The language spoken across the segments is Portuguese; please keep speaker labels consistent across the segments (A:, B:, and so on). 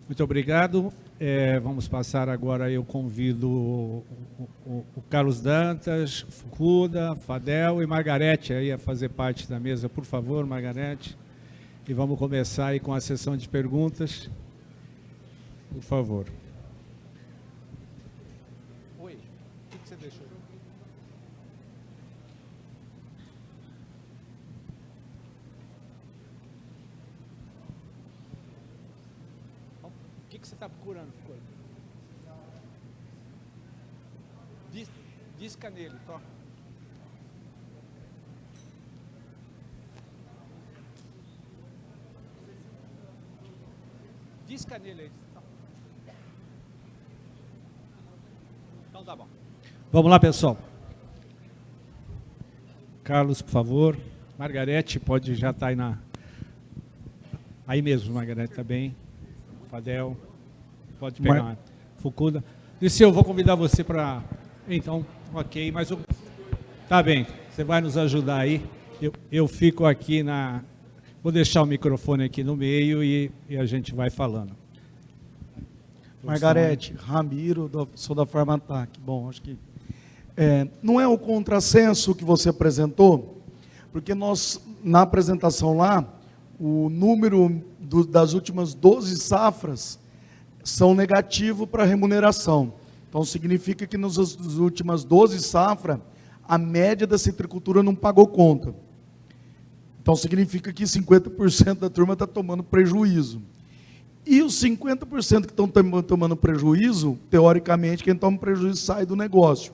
A: Muito obrigado. Vamos passar agora, eu convido o Carlos Dantas, Fukuda, Fadel e Margarete aí a fazer parte da mesa, por favor, Margarete. E vamos começar aí com a sessão de perguntas. Por favor. Oi, o que você deixou? O que você está procurando, Fukuda? Disca nele, toca. Disca nele aí. Então tá bom. Vamos lá, pessoal. Carlos, por favor. Margarete, pode já estar aí na... Aí mesmo, Margarete, tá bem. Fadel, pode pegar. Fukuda. Liceu, eu vou convidar você para... Então, ok, mas... Tá bem, você vai nos ajudar aí. Eu fico aqui na... Vou deixar o microfone aqui no meio e a gente vai falando.
B: Margarete, Ramiro, sou da Farmatac. Bom, acho que... não é o contrassenso que você apresentou? Porque nós, na apresentação lá, o número das últimas 12 safras são negativo para remuneração. Então, significa que nas últimas 12 safras, a média da citricultura não pagou conta. Então, significa que 50% da turma está tomando prejuízo. E os 50% que estão tomando prejuízo, teoricamente, quem toma prejuízo sai do negócio.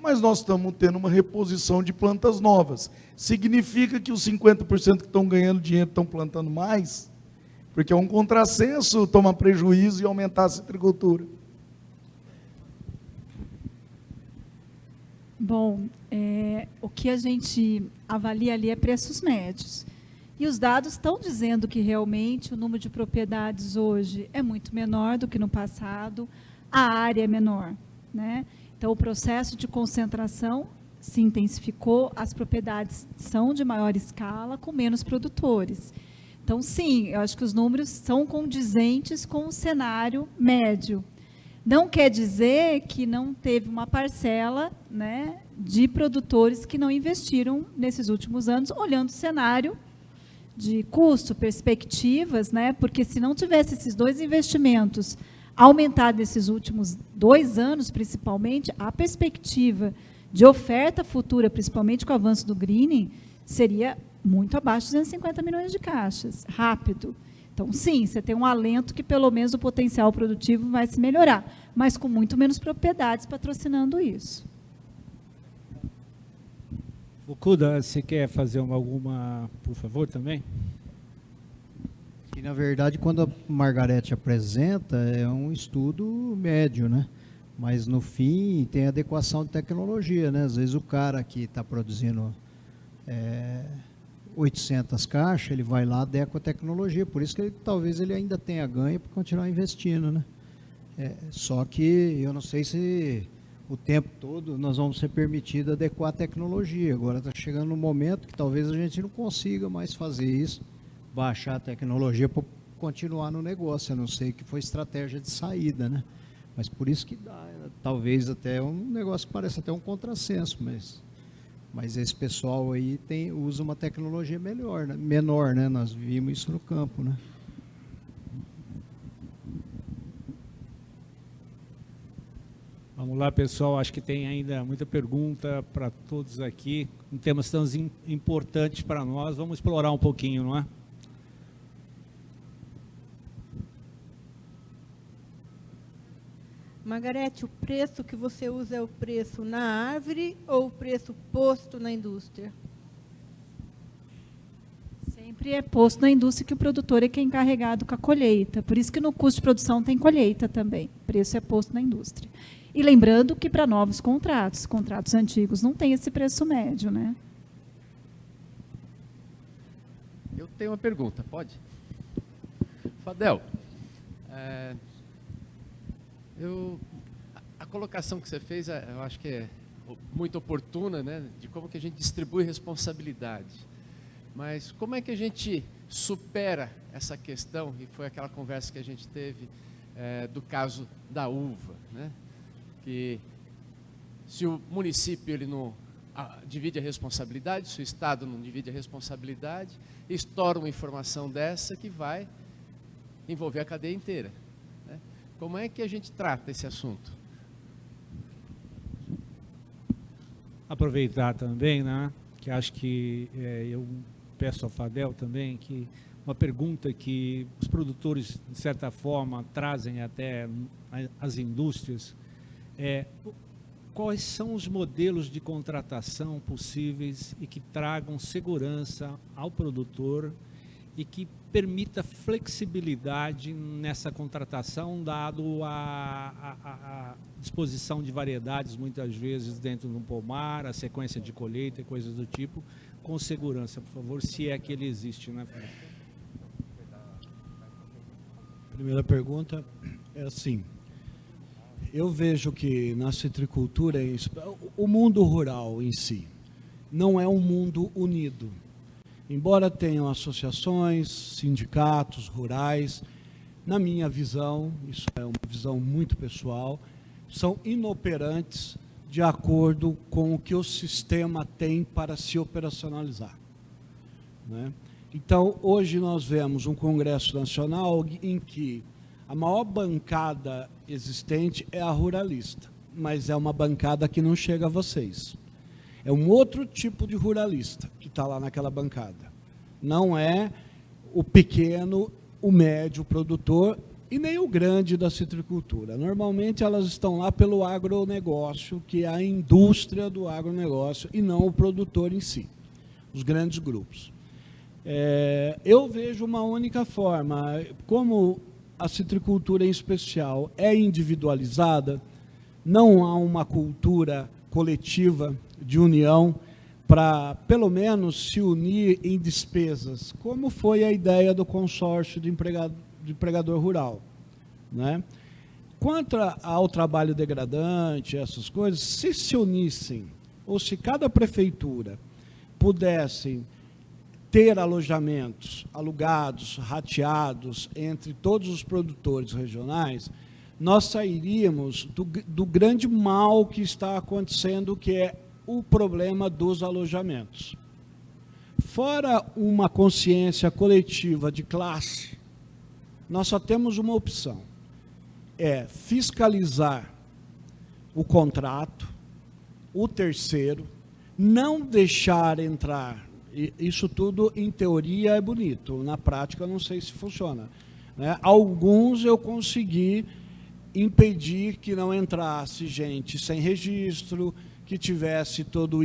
B: Mas nós estamos tendo uma reposição de plantas novas. Significa que os 50% que estão ganhando dinheiro estão plantando mais? Porque é um contrassenso tomar prejuízo e aumentar a citricultura.
C: Bom, o que a gente avalia ali é preços médios. E os dados estão dizendo que realmente o número de propriedades hoje é muito menor do que no passado, a área é menor, né? Então, o processo de concentração se intensificou, as propriedades são de maior escala, com menos produtores. Então, sim, eu acho que os números são condizentes com o cenário médio. Não quer dizer que não teve uma parcela, né, de produtores que não investiram nesses últimos anos, olhando o cenário de custo, perspectivas, né, porque se não tivesse esses dois investimentos aumentado nesses últimos 2 anos, principalmente, a perspectiva de oferta futura, principalmente com o avanço do greening, seria muito abaixo de 250 milhões de caixas, rápido. Então, sim, você tem um alento que pelo menos o potencial produtivo vai se melhorar, mas com muito menos propriedades patrocinando isso.
A: Fukuda, você quer fazer alguma, por favor, também?
D: E, na verdade, quando a Margarete apresenta, é um estudo médio, né? Mas, no fim, tem adequação de tecnologia, né? Às vezes, o cara que está produzindo 800 caixas, ele vai lá, adequa a tecnologia. Por isso que talvez ele ainda tenha ganho para continuar investindo, né? Só que eu não sei se o tempo todo nós vamos ser permitidos adequar a tecnologia. Agora está chegando um momento que talvez a gente não consiga mais fazer isso, baixar a tecnologia para continuar no negócio. Eu não sei que foi estratégia de saída, né? Mas por isso que dá, talvez até um negócio que parece até um contrassenso, mas esse pessoal aí usa uma tecnologia melhor, né? Menor, né? Nós vimos isso no campo, né?
A: Vamos lá, pessoal, acho que tem ainda muita pergunta para todos aqui, um tema tão importante para nós, vamos explorar um pouquinho, não é?
E: Margarete, o preço que você usa é o preço na árvore ou o preço posto na indústria?
C: Sempre é posto na indústria que o produtor é quem é encarregado com a colheita. Por isso que no custo de produção tem colheita também. O preço é posto na indústria. E lembrando que para novos contratos, contratos antigos, não tem esse preço médio, né?
F: Eu tenho uma pergunta, pode? Fadel, a colocação que você fez, eu acho que é muito oportuna, né, de como que a gente distribui responsabilidade. Mas como é que a gente supera essa questão, e foi aquela conversa que a gente teve do caso da uva, né? Que se o município ele não divide a responsabilidade, se o Estado não divide a responsabilidade, estoura uma informação dessa que vai envolver a cadeia inteira, né? Como é que a gente trata esse assunto?
A: Aproveitar também, né, que acho que eu peço ao Fadel também, que uma pergunta que os produtores, de certa forma, trazem até as indústrias, quais são os modelos de contratação possíveis e que tragam segurança ao produtor e que permita flexibilidade nessa contratação, dado a disposição de variedades, muitas vezes, dentro de um pomar, a sequência de colheita e coisas do tipo, com segurança, por favor, se é que ele existe, né, Fábio?
D: Primeira pergunta é assim, eu vejo que na citricultura, o mundo rural em si, não é um mundo unido. Embora tenham associações, sindicatos rurais, na minha visão, isso é uma visão muito pessoal, são inoperantes de acordo com o que o sistema tem para se operacionalizar, né? Então, hoje nós vemos um Congresso Nacional em que a maior bancada existente é a ruralista, mas é uma bancada que não chega a vocês. É um outro tipo de ruralista que está lá naquela bancada. Não é o pequeno, o médio produtor e nem o grande da citricultura. Normalmente elas estão lá pelo agronegócio, que é a indústria do agronegócio, e não o produtor em si, os grandes grupos. Eu vejo uma única forma, como a citricultura em especial é individualizada, não há uma cultura coletiva de união para, pelo menos, se unir em despesas, como foi a ideia do consórcio de empregador rural, né? Quanto ao trabalho degradante, essas coisas, se unissem, ou se cada prefeitura pudesse ter alojamentos alugados, rateados entre todos os produtores regionais, nós sairíamos do grande mal que está acontecendo, que é o problema dos alojamentos. Fora uma consciência coletiva de classe, nós só temos uma opção, é fiscalizar o contrato, o terceiro, não deixar entrar. Isso tudo, em teoria, é bonito. Na prática, eu não sei se funciona, né? Alguns eu consegui impedir que não entrasse gente sem registro, que tivesse todo o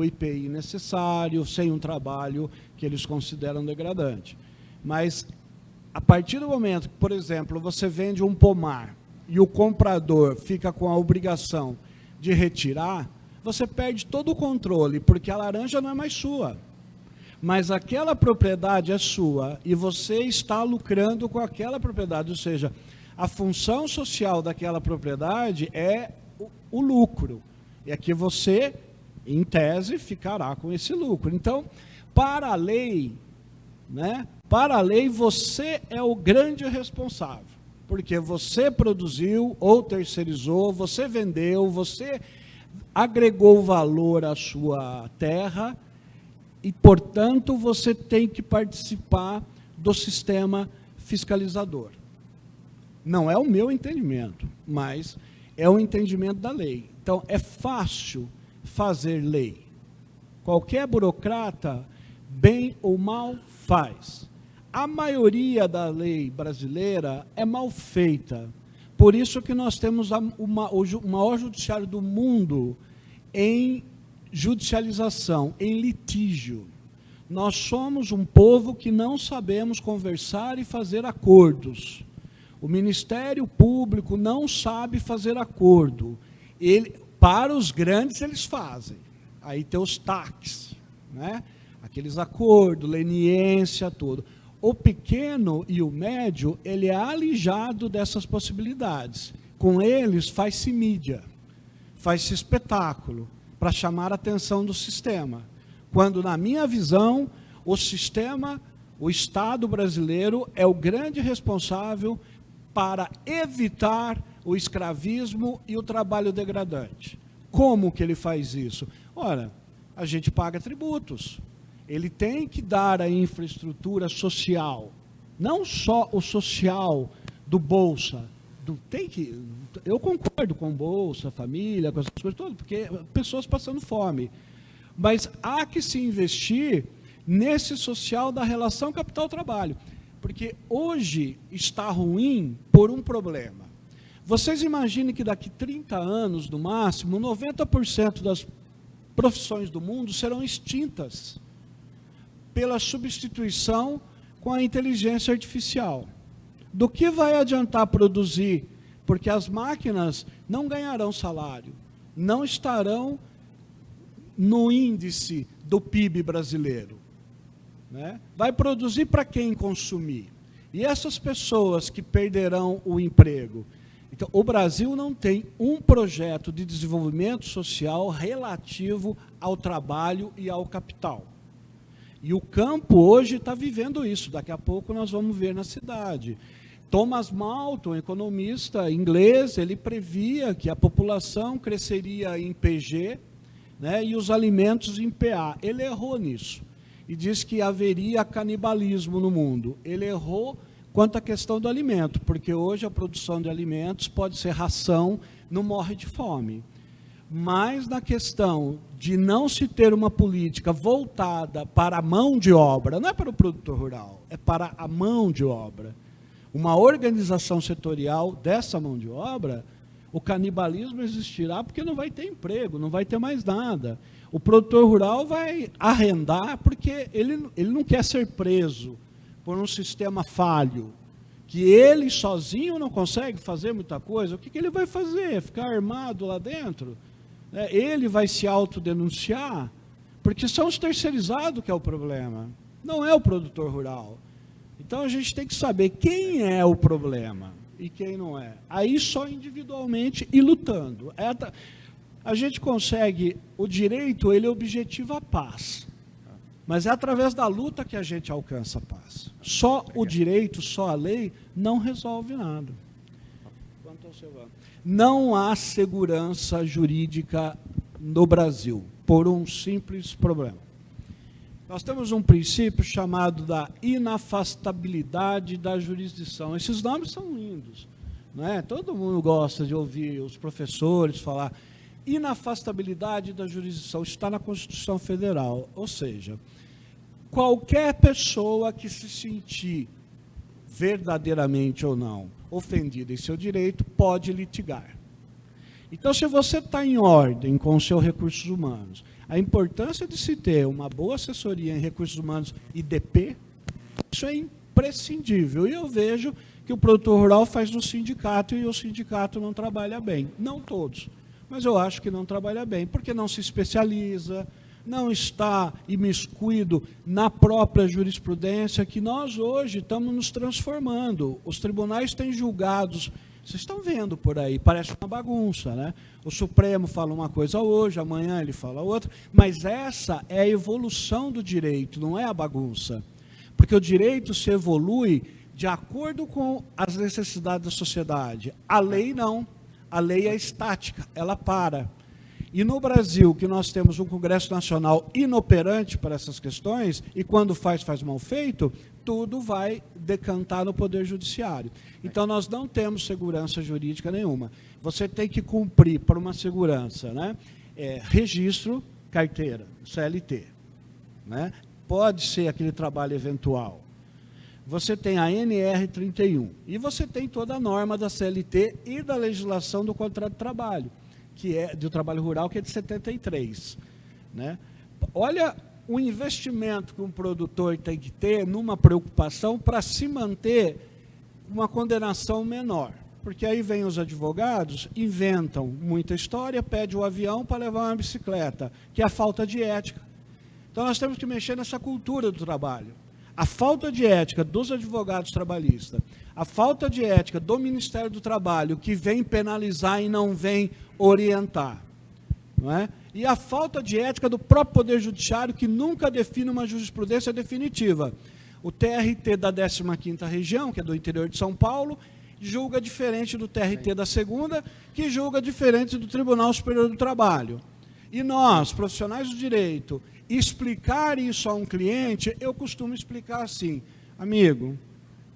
D: IPI necessário, sem um trabalho que eles consideram degradante. Mas, a partir do momento que, por exemplo, você vende um pomar e o comprador fica com a obrigação de retirar, você perde todo o controle, porque a laranja não é mais sua. Mas aquela propriedade é sua e você está lucrando com aquela propriedade, ou seja, a função social daquela propriedade é o lucro. E aqui você, em tese, ficará com esse lucro. Então, para a lei, né, para a lei, você é o grande responsável, porque você produziu ou terceirizou, você vendeu, você agregou valor à sua terra, e, portanto, você tem que participar do sistema fiscalizador. Não é o meu entendimento, mas é o entendimento da lei. Então, é fácil fazer lei. Qualquer burocrata, bem ou mal, faz. A maioria da lei brasileira é mal feita. Por isso que nós temos o maior judiciário do mundo em judicialização, em litígio. Nós somos um povo que não sabemos conversar e fazer acordos. O Ministério Público não sabe fazer acordo. Para os grandes eles fazem. Aí tem os TACs, né? Aqueles acordos, leniência, tudo. O pequeno e o médio, ele é alijado dessas possibilidades. Com eles faz-se mídia, faz-se espetáculo, para chamar a atenção do sistema. Quando, na minha visão, o sistema,
G: O Estado brasileiro é o grande responsável para evitar o escravismo e o trabalho degradante. Como que ele faz isso? Ora, a gente paga tributos. Ele tem que dar a infraestrutura social, não só o social do Bolsa. Eu concordo com Bolsa, família, com essas coisas todas, porque pessoas passando fome. Mas há que se investir nesse social da relação capital-trabalho. Porque hoje está ruim por um problema. Vocês imaginem que daqui 30 anos, no máximo, 90% das profissões do mundo serão extintas pela substituição com a inteligência artificial. Do que vai adiantar produzir? Porque as máquinas não ganharão salário, não estarão no índice do PIB brasileiro, né? Vai produzir para quem consumir? E essas pessoas que perderão o emprego? Então, o Brasil não tem um projeto de desenvolvimento social relativo ao trabalho e ao capital. E o campo hoje está vivendo isso. Daqui a pouco nós vamos ver na cidade. Thomas Malthus, economista inglês, ele previa que a população cresceria em PG, né, e os alimentos em PA. Ele errou nisso. E disse que haveria canibalismo no mundo. Ele errou quanto à questão do alimento, porque hoje a produção de alimentos pode ser ração, não morre de fome. Mas na questão de não se ter uma política voltada para a mão de obra, não é para o produtor rural, é para a mão de obra. Uma organização setorial dessa mão de obra, o canibalismo existirá porque não vai ter emprego, não vai ter mais nada. O produtor rural vai arrendar porque ele não quer ser preso por um sistema falho, que ele sozinho não consegue fazer muita coisa. O que ele vai fazer? Ficar armado lá dentro? Ele vai se autodenunciar? Porque são os terceirizados que é o problema, não é o produtor rural. Então a gente tem que saber quem é o problema e quem não é. Aí só individualmente e lutando. A gente consegue, o direito, ele objetiva a paz. Mas é através da luta que a gente alcança a paz. Só o direito, só a lei, não resolve nada. Não há segurança jurídica no Brasil, por um simples problema. Nós temos um princípio chamado da inafastabilidade da jurisdição. Esses nomes são lindos, não é? Todo mundo gosta de ouvir os professores falar. Inafastabilidade da jurisdição está na Constituição Federal, ou seja, qualquer pessoa que se sentir verdadeiramente ou não ofendida em seu direito pode litigar. Então, se você está em ordem com os seus recursos humanos, a importância de se ter uma boa assessoria em recursos humanos e DP, isso é imprescindível. E eu vejo que o produtor rural faz no sindicato e o sindicato não trabalha bem. Não todos, mas eu acho que não trabalha bem, porque não se especializa, não está imiscuído na própria jurisprudência, que nós hoje estamos nos transformando. Os tribunais têm julgados, vocês estão vendo por aí, parece uma bagunça, né? O Supremo fala uma coisa hoje, amanhã ele fala outra, mas essa é a evolução do direito, não é a bagunça. Porque o direito se evolui de acordo com as necessidades da sociedade. A lei não. A lei é estática, ela para. E no Brasil, que nós temos um Congresso Nacional inoperante para essas questões, e quando faz mal feito, tudo vai decantar no Poder Judiciário. Então, nós não temos segurança jurídica nenhuma. Você tem que cumprir para uma segurança, né? Registro, carteira, CLT. Né? Pode ser aquele trabalho eventual. Você tem a NR31 e você tem toda a norma da CLT e da legislação do contrato de trabalho, que é do trabalho rural, que é de 73. Né? Olha o investimento que um produtor tem que ter numa preocupação para se manter uma condenação menor. Porque aí vem os advogados, inventam muita história, pede o avião para levar uma bicicleta, que é a falta de ética. Então nós temos que mexer nessa cultura do trabalho. A falta de ética dos advogados trabalhistas, a falta de ética do Ministério do Trabalho, que vem penalizar e não vem orientar, não é? E a falta de ética do próprio Poder Judiciário, que nunca define uma jurisprudência definitiva. O TRT da 15ª região, que é do interior de São Paulo, julga diferente do TRT da 2ª, que julga diferente do Tribunal Superior do Trabalho. E nós, profissionais do direito, explicar isso a um cliente, eu costumo explicar assim, amigo,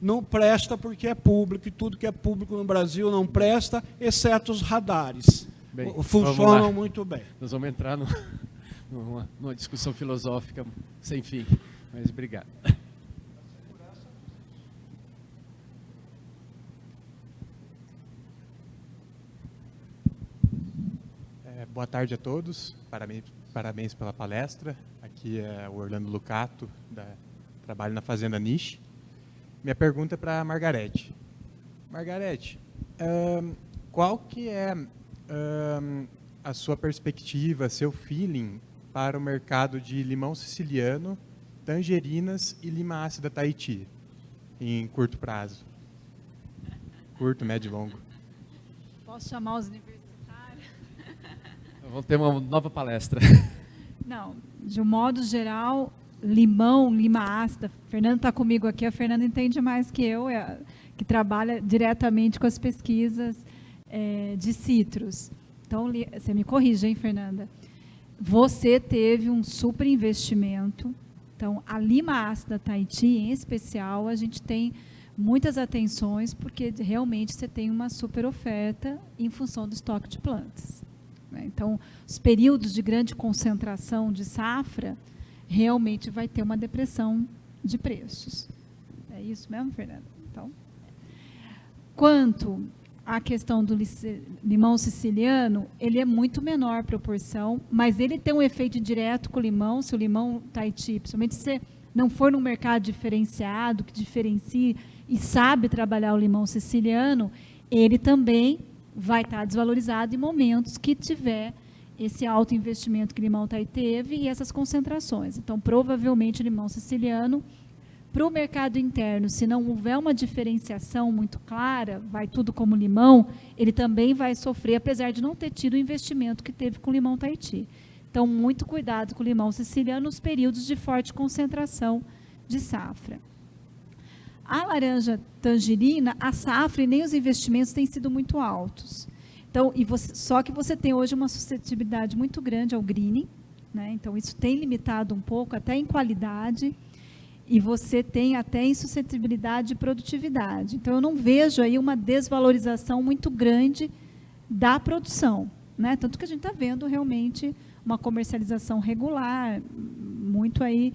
G: não presta porque é público, e tudo que é público no Brasil não presta, exceto os radares.
F: Bem,
G: funcionam muito bem.
F: Nós vamos entrar numa discussão filosófica sem fim, mas obrigado.
H: Boa tarde a todos, parabéns pela palestra. Aqui é o Orlando Lucato, trabalho na Fazenda Niche. Minha pergunta é para a Margarete. Margarete, qual que é a sua perspectiva, seu feeling para o mercado de limão siciliano, tangerinas e lima ácida Tahiti, em curto prazo? Curto, médio e longo.
C: Posso chamar os universitários?
F: Vamos ter uma nova palestra.
C: Não, de um modo geral, limão, lima ácida. A Fernanda está comigo aqui, a Fernanda entende mais que eu, que trabalha diretamente com as pesquisas de citros. Então, você me corrige, hein, Fernanda? Você teve um super investimento. Então, a lima ácida Tahiti, em especial, a gente tem muitas atenções, porque realmente você tem uma super oferta em função do estoque de plantas. Então, os períodos de grande concentração de safra, realmente vai ter uma depressão de preços. É isso mesmo, Fernanda? Então, quanto à questão do limão siciliano, ele é muito menor proporção, mas ele tem um efeito direto com o limão, se o limão Tahiti, principalmente se você não for num mercado diferenciado, que diferencie e sabe trabalhar o limão siciliano, ele também vai estar desvalorizado em momentos que tiver esse alto investimento que o limão Tahiti teve e essas concentrações. Então, provavelmente, o limão siciliano, para o mercado interno, se não houver uma diferenciação muito clara, vai tudo como limão, ele também vai sofrer, apesar de não ter tido o investimento que teve com o limão Tahiti. Então, muito cuidado com o limão siciliano nos períodos de forte concentração de safra. A laranja tangerina, a safra e nem os investimentos têm sido muito altos. Então, só que você tem hoje uma suscetibilidade muito grande ao greening, né? Então, isso tem limitado um pouco, até em qualidade, e você tem até em suscetibilidade de produtividade. Então, eu não vejo aí uma desvalorização muito grande da produção, né? Tanto que a gente está vendo realmente uma comercialização regular, muito aí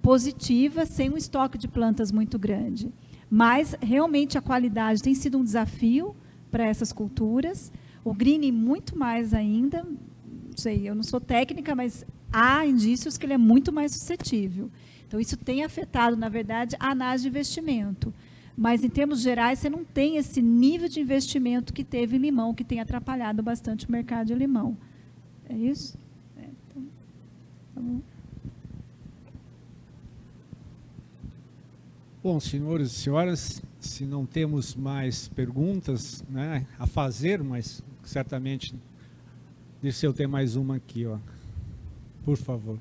C: positiva, sem um estoque de plantas muito grande. Mas, realmente, a qualidade tem sido um desafio para essas culturas. O greening, muito mais ainda. Não sei, eu não sou técnica, mas há indícios que ele é muito mais suscetível. Então, isso tem afetado, na verdade, a análise de investimento. Mas, em termos gerais, você não tem esse nível de investimento que teve em limão, que tem atrapalhado bastante o mercado de limão. É isso? Então, tá bom.
A: Bom, senhores e senhoras, se não temos mais perguntas, né, a fazer, mas certamente, deixa eu ter mais uma aqui, ó. Por favor.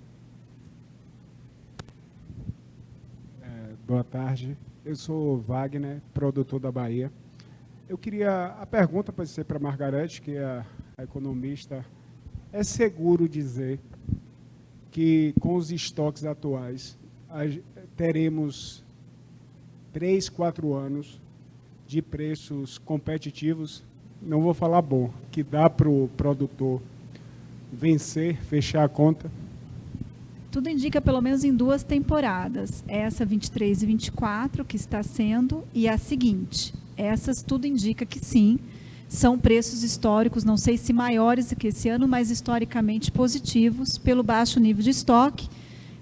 I: Boa tarde, eu sou Wagner, produtor da Bahia. Eu queria, a pergunta pode ser para a Margarete, que é a economista, é seguro dizer que com os estoques atuais teremos 3, 4 anos de preços competitivos, não vou falar bom, que dá para o produtor vencer, fechar a conta?
C: Tudo indica pelo menos em 2 temporadas. Essa 23 e 24 que está sendo e a seguinte. Essas tudo indica que sim, são preços históricos, não sei se maiores do que esse ano, mas historicamente positivos pelo baixo nível de estoque.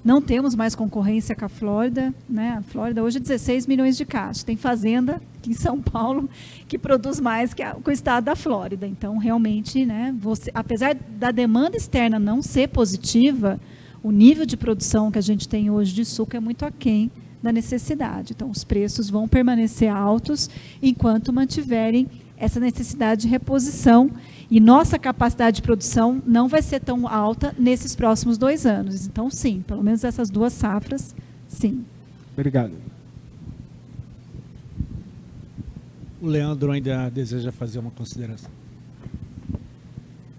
C: Não temos mais concorrência com a Flórida, né? A Flórida hoje é 16 milhões de caixas. Tem fazenda aqui em São Paulo que produz mais que o estado da Flórida. Então, realmente, né, apesar da demanda externa não ser positiva, o nível de produção que a gente tem hoje de suco é muito aquém da necessidade. Então, os preços vão permanecer altos enquanto mantiverem essa necessidade de reposição. E nossa capacidade de produção não vai ser tão alta nesses próximos 2 anos. Então, sim, pelo menos essas 2 safras, sim.
I: Obrigado.
A: O Leandro ainda deseja fazer uma consideração.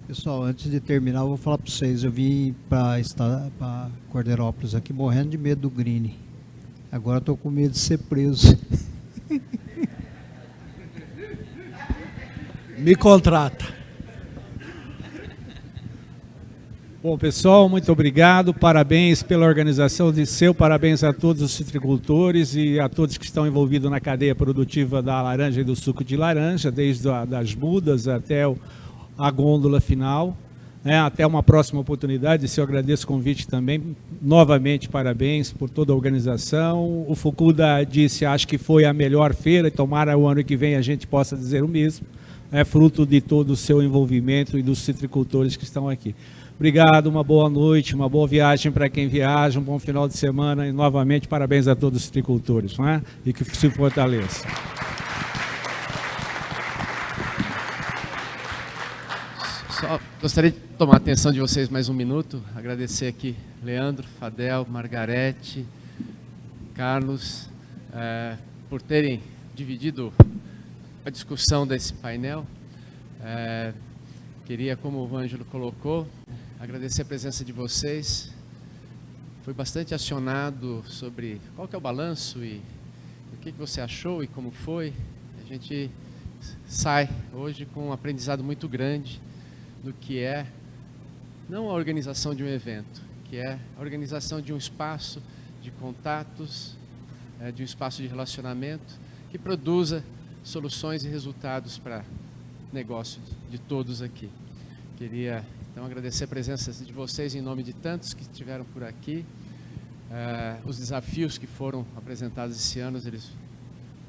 D: Pessoal, antes de terminar, eu vou falar para vocês. Eu vim para Cordeirópolis aqui morrendo de medo do Green. Agora estou com medo de ser preso.
G: Me contrata.
A: Bom, pessoal, muito obrigado. Parabéns pela organização de seu. Parabéns a todos os citricultores e a todos que estão envolvidos na cadeia produtiva da laranja e do suco de laranja, desde das mudas até a gôndola final. Até uma próxima oportunidade. Eu agradeço o convite também. Novamente, parabéns por toda a organização. O Fukuda disse, acho que foi a melhor feira, e tomara o ano que vem a gente possa dizer o mesmo. É fruto de todo o seu envolvimento e dos citricultores que estão aqui. Obrigado, uma boa noite, uma boa viagem para quem viaja, um bom final de semana e, novamente, parabéns a todos os citricultores, não é? E que se fortaleça.
F: Só gostaria de tomar a atenção de vocês mais um minuto, agradecer aqui Leandro, Fadel, Margarete, Carlos, por terem dividido a discussão desse painel. Queria, como o Ângelo colocou, agradecer a presença de vocês. Foi bastante acionado sobre qual que é o balanço e o que você achou e como foi. A gente sai hoje com um aprendizado muito grande do que é, não a organização de um evento, que é a organização de um espaço de contatos, de um espaço de relacionamento que produza soluções e resultados para negócio de todos aqui. Queria, então, agradecer a presença de vocês em nome de tantos que estiveram por aqui. Os desafios que foram apresentados esse ano, eles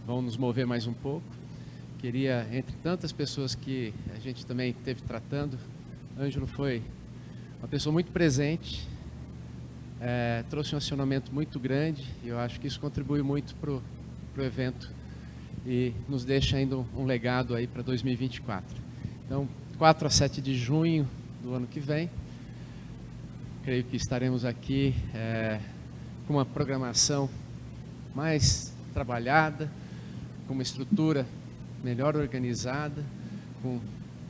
F: vão nos mover mais um pouco. Queria, entre tantas pessoas que a gente também esteve tratando, Ângelo foi uma pessoa muito presente, trouxe um acionamento muito grande, e eu acho que isso contribui muito para o evento e nos deixa ainda um legado aí para 2024. Então, 4 a 7 de junho do ano que vem, creio que estaremos aqui com uma programação mais trabalhada, com uma estrutura melhor organizada, com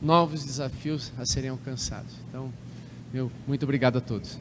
F: novos desafios a serem alcançados. Então, muito obrigado a todos.